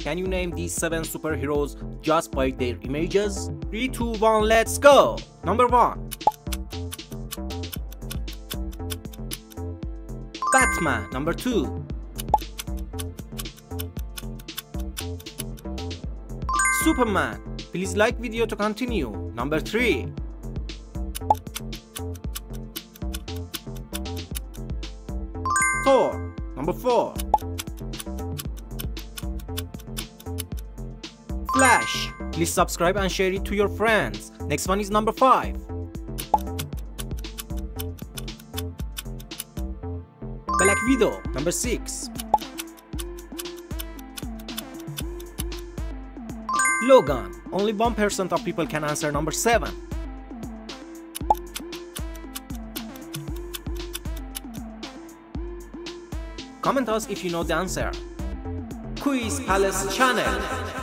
Can you name these 7 superheroes just by their images? 3, 2, 1, let's go! Number 1. Batman. Number 2. Superman. Please like video to continue. Number 3. Thor. Number 4. Flash. Please subscribe and share it to your friends. Next one is number 5. Black Widow. Number 6. Logan. Only 1% of people can answer number 7. Comment us if you know the answer. Quiz Palace channel.